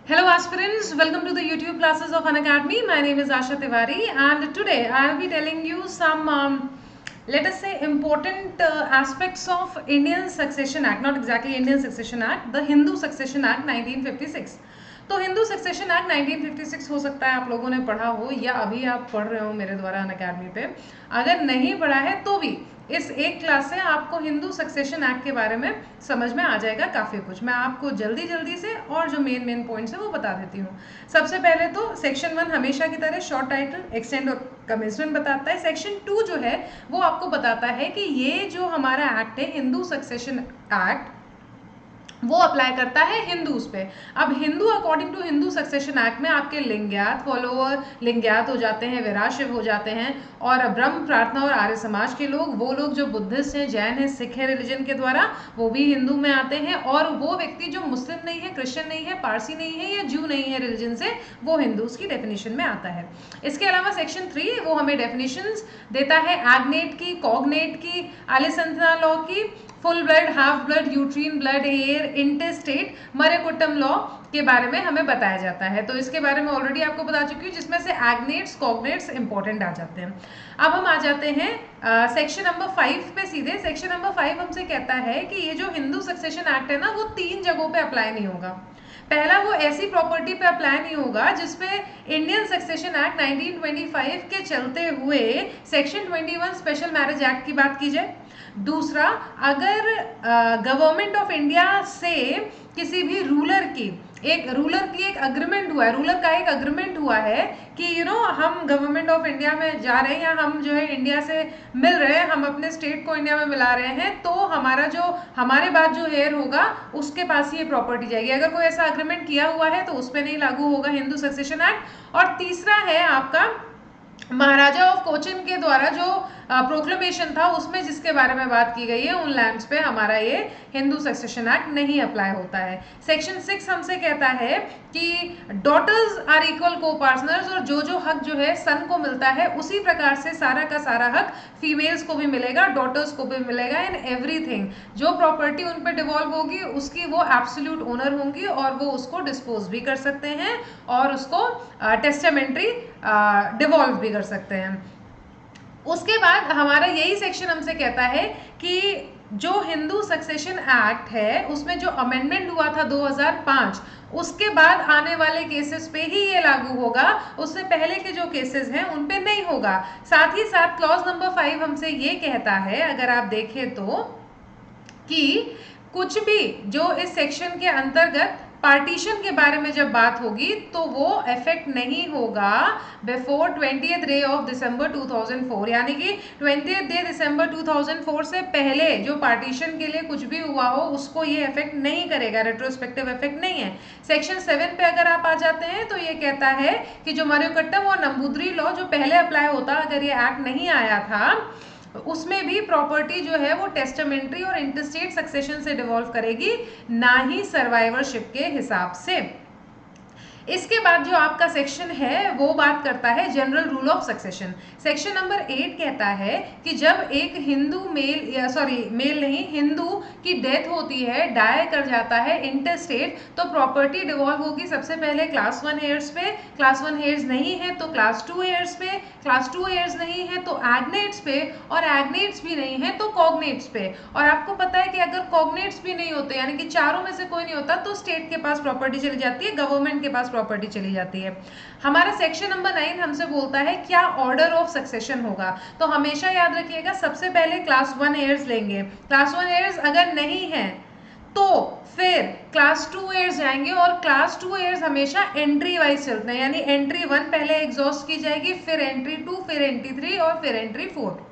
Hello aspirants, welcome to the YouTube classes of Unacademy. My name is Asha Tiwari and today I will be telling you some let us say important aspects of Indian Succession Act, not exactly Indian Succession Act, the Hindu Succession Act 1956. तो Hindu succession act 1956 हो सकता है आप लोगों ने पढ़ा हो या अभी आप पढ़ रहे हो मेरे द्वारा अनअकैडमी पे। अगर नहीं पढ़ा है तो भी इस एक क्लास से आपको हिंदू सक्सेशन एक्ट के बारे में समझ में आ जाएगा काफ़ी कुछ। मैं आपको जल्दी जल्दी से और जो मेन पॉइंट्स है वो बता देती हूँ। सबसे पहले तो सेक्शन 1 हमेशा की तरह शॉर्ट टाइटल एक्सटेंड और कमेंसमेंट बताता है। सेक्शन 2 जो है वो आपको बताता है कि ये जो हमारा एक्ट है हिंदू सक्सेशन एक्ट वो अप्लाई करता है हिंदूज पे। अब Hindu according to Hindu succession act में आपके लिंगायत फॉलोअर लिंगायत हो जाते हैं, वैराशिव हो जाते हैं, और ब्रह्म प्रार्थना और आर्य समाज के लोग, वो लोग जो बुद्धिस्ट हैं, जैन हैं, सिख है रिलीजन के द्वारा, वो भी हिंदू में आते हैं। और वो व्यक्ति जो मुस्लिम नहीं है, क्रिश्चियन नहीं है, पारसी नहीं है या जू नहीं है रिलीजन से, वो हिंदूज की डेफिनेशन में आता है। इसके अलावा सेक्शन 3 वो हमें डेफिनेशंस देता है एग्नेट की, कॉग्नेट की, आलिसंथना लॉ की, full blood, half blood, uterine blood, heir, intestate, Marumakkattayam law के बारे में हमें बताया जाता है। तो इसके बारे में ऑलरेडी आपको बता चुकी हूँ, जिसमें से एग्नेट्स कॉग्नेट्स इंपॉर्टेंट आ जाते हैं। अब हम आ जाते हैं सेक्शन नंबर 5 पे सीधे। सेक्शन नंबर 5 हमसे कहता है कि ये जो हिंदू सक्सेशन एक्ट है ना, वो 3 जगहों पे अप्लाई नहीं होगा। पहला, वो ऐसी प्रॉपर्टी पे अप्लाई नहीं होगा जिसपे इंडियन सक्सेशन एक्ट 1925 के चलते हुए सेक्शन 21 स्पेशल मैरिज एक्ट की बात की जाए। दूसरा, अगर गवर्नमेंट ऑफ इंडिया से किसी भी रूलर की एक अग्रीमेंट हुआ है, रूलर का एक अग्रीमेंट हुआ है कि हम गवर्नमेंट ऑफ इंडिया में जा रहे हैं या हम जो है इंडिया से मिल रहे हैं, हम अपने स्टेट को इंडिया में मिला रहे हैं, तो हमारे बाद जो हेयर होगा उसके पास ही ये प्रॉपर्टी जाएगी। अगर कोई ऐसा अग्रीमेंट किया हुआ है तो उस पर नहीं लागू होगा हिंदू सक्सेशन एक्ट। और तीसरा है आपका महाराजा ऑफ कोचिन के द्वारा जो प्रोक्लेमेशन था, उसमें जिसके बारे में बात की गई है, उन लैंड्स पे हमारा ये हिंदू सक्सेशन एक्ट नहीं अप्लाई होता है। सेक्शन 6 हमसे कहता है कि डॉटर्स आर इक्वल को पार्टनर्स, और जो हक जो है सन को मिलता है उसी प्रकार से सारा का सारा हक फीमेल्स को भी मिलेगा, डॉटर्स को भी मिलेगा इन एवरीथिंग। जो प्रॉपर्टी उन पर डिवॉल्व होगी उसकी वो एब्सोल्यूट ओनर होंगी और वो उसको डिस्पोज भी कर सकते हैं और उसको टेस्टामेंट्री डिवॉल्व भी कर सकते हैं। उसके बाद हमारा यही सेक्शन हमसे कहता है कि जो हिंदू सक्सेशन एक्ट है उसमें जो अमेंडमेंट हुआ था 2005, उसके बाद आने वाले केसेस पे ही ये लागू होगा, उससे पहले के जो केसेस हैं उन पे नहीं होगा। साथ ही साथ क्लॉज नंबर 5 हमसे ये कहता है, अगर आप देखें तो, कि कुछ भी जो इस सेक्शन के अंतर्गत पार्टीशन के बारे में जब बात होगी तो वो इफेक्ट नहीं होगा before 20th day of December 2004, यानी कि 20th डे दिसंबर 2004 से पहले जो पार्टीशन के लिए कुछ भी हुआ हो उसको ये इफेक्ट नहीं करेगा, रेट्रोस्पेक्टिव इफेक्ट नहीं है। सेक्शन 7 पे अगर आप आ जाते हैं तो ये कहता है कि जो मरिकट्टम और नंबूदरी लॉ जो पहले अप्लाई होता, अगर ये एक्ट नहीं आया था, उसमें भी प्रॉपर्टी जो है वो टेस्टामेंट्री और इंटरस्टेट सक्सेशन से डिवॉल्व करेगी, ना ही सर्वाइवरशिप के हिसाब से। इसके बाद जो आपका सेक्शन है वो बात करता है general rule of succession. Section number 8 कहता है कि जब एक हिंदू हिंदू की डेथ होती है, डाई कर जाता है इंटरस्टेट, तो प्रॉपर्टी डिवॉल्व होगी सबसे पहले क्लास 1 हेयर्स पे, क्लास 1 हेयर्स नहीं है तो क्लास 2 हेयर्स पे, क्लास 2 हेयर्स नहीं है तो एग्नेट्स पे, और एग्नेट्स भी नहीं है तो कॉग्नेट्स पे। और आपको पता है कि अगर कॉग्नेट्स भी नहीं होते, यानी कि चारों में से कोई नहीं होता, तो स्टेट के पास प्रॉपर्टी चली जाती है, गवर्नमेंट के पास प्रॉपर्टी चली जाती है। हमारा सेक्शन नंबर 9 हमसे बोलता है क्या ऑर्डर ऑफ सक्सेशन होगा। तो हमेशा याद रखिएगा, सबसे पहले क्लास 1 हेयर्स लेंगे, क्लास 1 हेयर्स अगर नहीं है तो फिर क्लास 2 हेयर्स जाएंगे, और क्लास 2 हेयर्स हमेशा एंट्री वाइज चलते हैं, यानी एंट्री 1 पहले एग्जॉस्ट की जाएगी, फिर एंट्री 2, फिर एंट्री 3 और फिर एंट्री 4।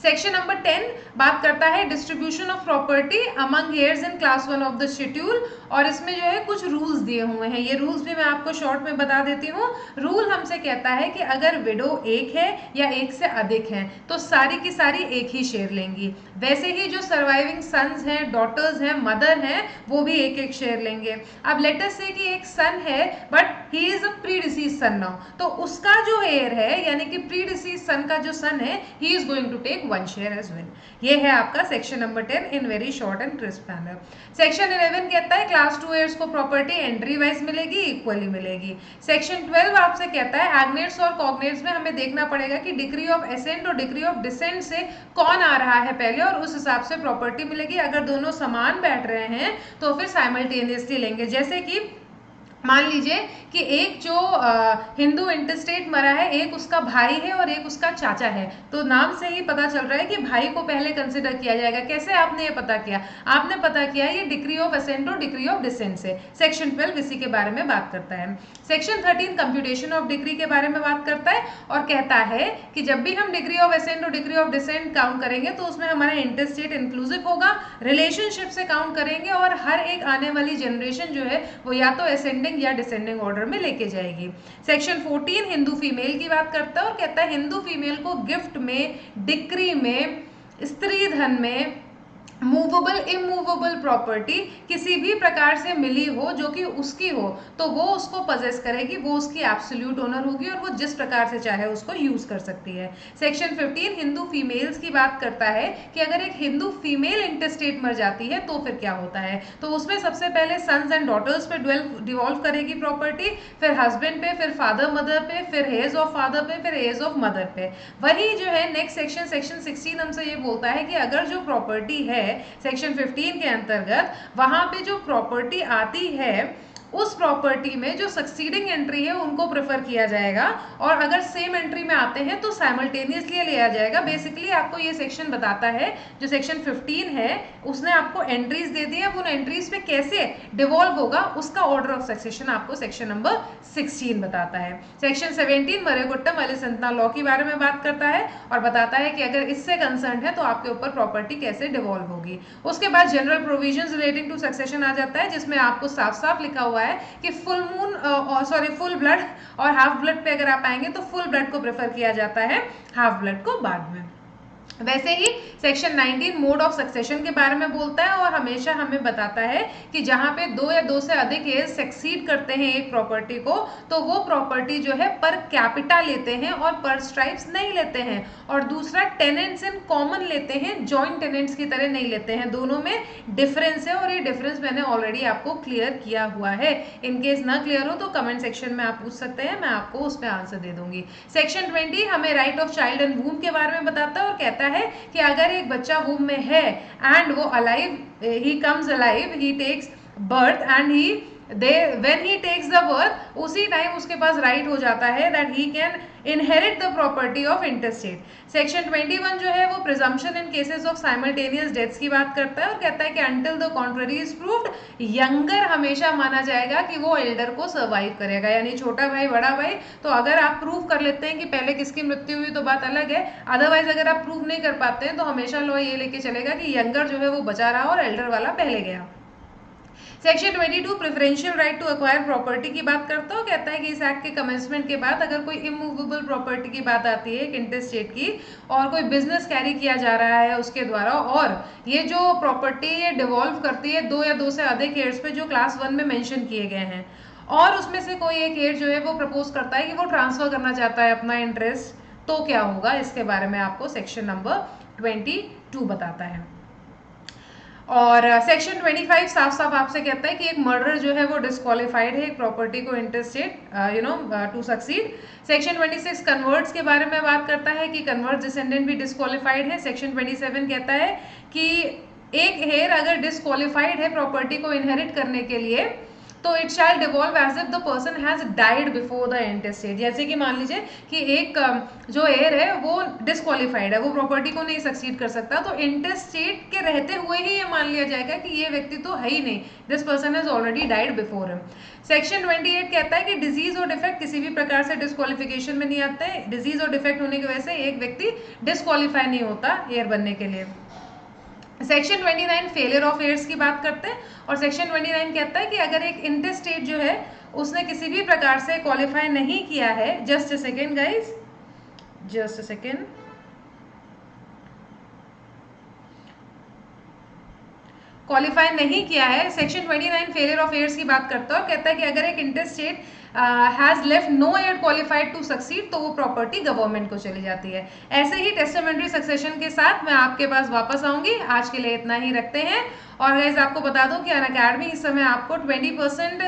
सेक्शन नंबर 10 बात करता है distribution of property among hairs in class 1 of the schedule, और इसमें जो है कुछ रूल्स दिए हुए हैं। ये रूल्स भी मैं आपको शॉर्ट में बता देती हूँ। रूल हमसे कहता है कि अगर विडो एक है या एक से अधिक है तो सारी की सारी एक ही शेयर लेंगी। वैसे ही जो सर्वाइविंग सन्स हैं, डॉटर्स हैं, मदर हैं, वो भी एक एक शेयर लेंगे। अब लेट अस से कि एक सन है but he is a predeceased son now, तो उसका जो हेयर है, यानी कि प्री डिसीज सन का जो सन है, he is going to take holding 1 share as well. ये है आपका section number 10 in very short and crisp manner. Section 11 कहता है क्लास 2 एयर्स को प्रॉपर्टी एंट्री वाइज मिलेगी, इक्वली मिलेगी। सेक्शन 12 आपसे कहता है एग्नेट्स और कॉग्नेट्स में हमें देखना पड़ेगा कि डिग्री ऑफ एसेंट और डिग्री ऑफ डिसेंट से कौन आ रहा है पहले, और उस हिसाब से प्रॉपर्टी मिलेगी। अगर दोनों समान बैठ रहे हैं तो फिर साइमल्टेनियसली लेंगे। जैसे कि मान लीजिए कि एक जो हिंदू इंटरस्टेट मरा है, एक उसका भाई है और एक उसका चाचा है, तो नाम से ही पता चल रहा है कि भाई को पहले कंसिडर किया जाएगा। कैसे आपने ये पता किया? आपने पता किया ये डिग्री ऑफ असेंट और डिग्री ऑफ डिसेंट से। सेक्शन 12 इसी के बारे में बात करता है। सेक्शन 13 कंप्यूटेशन ऑफ डिग्री के बारे में बात करता है और कहता है कि जब भी हम डिग्री ऑफ असेंट और डिग्री ऑफ डिसेंट काउंट करेंगे तो उसमें हमारा इंटरस्टेट इंक्लूसिव होगा, रिलेशनशिप से काउंट करेंगे और हर एक आने वाली जनरेशन जो है वो या तो असेंडिंग या डिसेंडिंग ऑर्डर में लेके जाएगी। सेक्शन 14 हिंदू फीमेल की बात करता है और कहता है हिंदू फीमेल को गिफ्ट में, डिक्री में, स्त्री धन में, मूवेबल इमूवेबल प्रॉपर्टी किसी भी प्रकार से मिली हो जो कि उसकी हो तो वो उसको पजेस करेगी, वो उसकी एब्सोल्यूट ओनर होगी और वो जिस प्रकार से चाहे उसको यूज कर सकती है। सेक्शन 15 हिंदू फीमेल्स की बात करता है कि अगर एक हिंदू फीमेल इंटरस्टेट मर जाती है तो फिर क्या होता है। तो उसमें सबसे पहले सन्स एंड डॉटर्स पे डिवॉल्व करेगी प्रॉपर्टी, फिर हस्बैंड पे, फिर फादर मदर पे, फिर हेज ऑफ फादर पे, फिर हेज ऑफ मदर पे। वही जो है नेक्स्ट सेक्शन 16 हमसे ये बोलता है कि अगर जो प्रॉपर्टी है सेक्शन 15 के अंतर्गत वहां पे जो प्रॉपर्टी आती है उस प्रॉपर्टी में जो सक्सीडिंग एंट्री है उनको प्रेफर किया जाएगा और अगर सेम एंट्री में आते हैं तो साइमल्टेनियसली लिया जाएगा। बेसिकली आपको ये सेक्शन बताता है, जो सेक्शन 15 है उसने आपको एंट्रीज दे दी है, उन एंट्रीज पे कैसे डिवॉल्व होगा उसका ऑर्डर ऑफ सक्सेशन आपको सेक्शन नंबर 16 बताता है। सेक्शन 17 मरेगुट्टम अलिसंतना लॉ के बारे में बात करता है और बताता है कि अगर इससे कंसर्न है तो आपके ऊपर प्रॉपर्टी कैसे डिवॉल्व होगी। उसके बाद general provisions relating to succession आ जाता है जिसमें आपको साफ साफ लिखा हुआ है कि फुल ब्लड और हाफ ब्लड पे अगर आप आएंगे तो फुल ब्लड को प्रेफर किया जाता है, हाफ ब्लड को बाद में। वैसे ही सेक्शन 19 मोड ऑफ सक्सेशन के बारे में बोलता है और हमेशा हमें बताता है कि जहां पे 2 या 2 से अधिक एज सक्सीड करते हैं एक प्रॉपर्टी को तो वो प्रॉपर्टी जो है पर कैपिटा लेते हैं और पर स्ट्राइप्स नहीं लेते हैं, और दूसरा टेनेंट्स इन कॉमन लेते हैं, जॉइंट टेनेंट्स की तरह नहीं लेते हैं। दोनों में डिफरेंस है और ये डिफरेंस मैंने ऑलरेडी आपको क्लियर किया हुआ है। इनकेस ना क्लियर हो तो कमेंट सेक्शन में आप पूछ सकते हैं, मैं आपको उस पर आंसर दे दूंगी। सेक्शन 20 हमें राइट ऑफ चाइल्ड एंड वूम के बारे में बताता है और कहता है कि अगर एक बच्चा वूम में है एंड वो alive, he comes alive, he takes birth and when he takes the birth उसी टाइम उसके पास राइट हो जाता है that he can inherit the property of intestate। Section 21 जो है वो presumption in cases of simultaneous deaths की बात करता है और कहता है कि until the contrary is proved younger हमेशा माना जाएगा कि वो एल्डर को सर्वाइव करेगा, यानी छोटा भाई बड़ा भाई। तो अगर आप प्रूव कर लेते हैं कि पहले किसकी मृत्यु हुई तो बात अलग है, अदरवाइज अगर आप प्रूव नहीं कर पाते हैं तो हमेशा लॉ ये लेके चलेगा कि यंगर जो है वो बचा रहा और एल्डर वाला पहले गया। Section 22 preferential right to acquire property की बात करता है, कहता है कि इस एक्ट के कमेंसमेंट के बाद अगर कोई इमूवेबल प्रॉपर्टी की बात आती है एक इंटरस्टेट की और कोई बिजनेस कैरी किया जा रहा है उसके द्वारा और ये जो प्रॉपर्टी ये डिवॉल्व करती है 2 या 2 से अधिक एयर्स पे जो क्लास 1 में मेंशन किए गए हैं और उसमें से कोई एक एयर जो है वो प्रपोज करता है कि वो ट्रांसफर करना चाहता है अपना इंटरेस्ट, तो क्या होगा इसके बारे में आपको सेक्शन नंबर 22 बताता है। और सेक्शन 25 साफ साफ आपसे कहता है कि एक मर्डर जो है वो डिस्क्वालिफाइड है एक प्रॉपर्टी को intestate to succeed. Section 26 converts के बारे में बात करता है कि कन्वर्ट डिसेंडेंट भी डिस्क्वालिफाइड है। सेक्शन 27 कहता है कि एक हेयर अगर डिस्क्वालिफाइड है प्रॉपर्टी को इनहेरिट करने के लिए तो it shall devolve as if the person has died before the intestate. जैसे कि मान लीजिए कि एक जो हेयर है वो डिस्क्वालिफाइड है, वो प्रॉपर्टी को नहीं सक्सीड कर सकता, तो इंटरस्टेट के रहते हुए ही ये मान लिया जाएगा कि ये व्यक्ति तो है ही नहीं, this person has already died before him. Section 28 कहता है कि डिजीज और डिफेक्ट किसी भी प्रकार से डिस्क्वालिफिकेशन में नहीं आते हैं। डिजीज और डिफेक्ट होने की वजह से एक व्यक्ति डिस्क्वालिफाई नहीं होता हेयर बनने के लिए। सेक्शन 29 फेलियर ऑफ एयर्स की बात करते हैं और सेक्शन 29 कहता है कि अगर एक इंटरस्टेट जो है उसने किसी भी प्रकार से क्वालिफाई नहीं किया है, just a second guys, just a second, qualify नहीं किया है, सेक्शन 29 फेलियर ऑफ एयर्स की बात करता है और कहता है कि अगर एक intestate has left no heir qualified to succeed तो वो प्रॉपर्टी गवर्नमेंट को चली जाती है। ऐसे ही टेस्टामेंट्री सक्सेशन के साथ मैं आपके पास वापस आऊंगी। आज के लिए इतना ही रखते हैं। और गाइज आपको बता दूं कि अनअकैडमी इस समय आपको 20%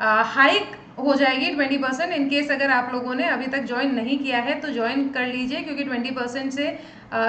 हाइक हो जाएगी, 20%। इन केस अगर आप लोगों ने अभी तक ज्वाइन नहीं किया है तो ज्वाइन कर लीजिए, क्योंकि 20% से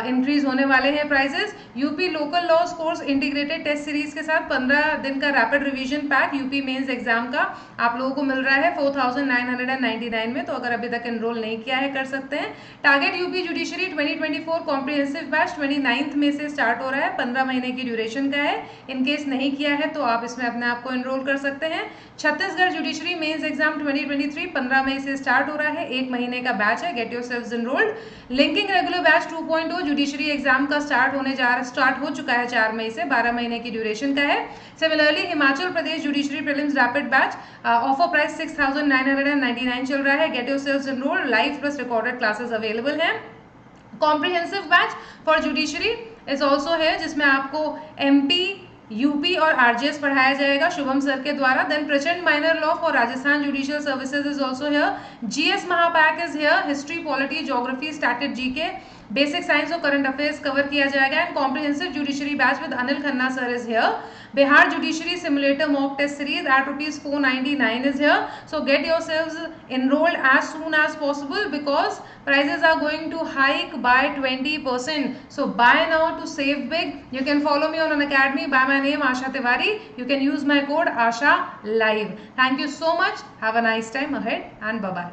इंक्रीज होने वाले हैं prices. UP local law course integrated test series के साथ 15 दिन का rapid revision pack UP mains exam का आप लोगों को मिल रहा है 4999 में। तो अगर अभी तक एनरोल नहीं किया है कर सकते हैं। Target UP judiciary 2024 comprehensive batch 29 में से स्टार्ट हो रहा है, 15 महीने की ड्यूरेशन का है। इन केस नहीं किया है तो आप इसमें अपने आप को एनरोल कर सकते हैं। छत्तीसगढ़ जुडिशरी मेंस एग्जाम 2023 15 मई से स्टार्ट हो रहा है, 1 महीने का बैच है। Get yourselves enrolled. Linking regular batch 2.0 judiciary exam का स्टार्ट हो चुका है 4 मई से, 12 महीने की ड्यूरेशन का है। Similarly Himachal Pradesh judiciary prelims rapid batch offer price 6999 चल रहा है। Get yourselves enrolled. Live plus recorded classes available हैं। Comprehensive batch for judiciary is also है, जिसमें आपको एमपी, यूपी और आरजेएस पढ़ाया जाएगा शुभम सर के द्वारा। देन प्रचंड minor law for Rajasthan judicial services is also here. GS महापैक is here. History, polity, geography, static, GK, basic science और करंट अफेयर्स कवर किया जाएगा। And comprehensive judiciary batch with Anil Khanna sir is here. Bihar judiciary simulator mock test series at ₹499 is here. So get yourselves enrolled as soon as possible because prices are going to hike by 20%. So buy now to save big. You can follow me on Unacademy by my name Asha Tiwari. You can use my code ASHA Live. Thank you so much. Have a nice time ahead and bye bye.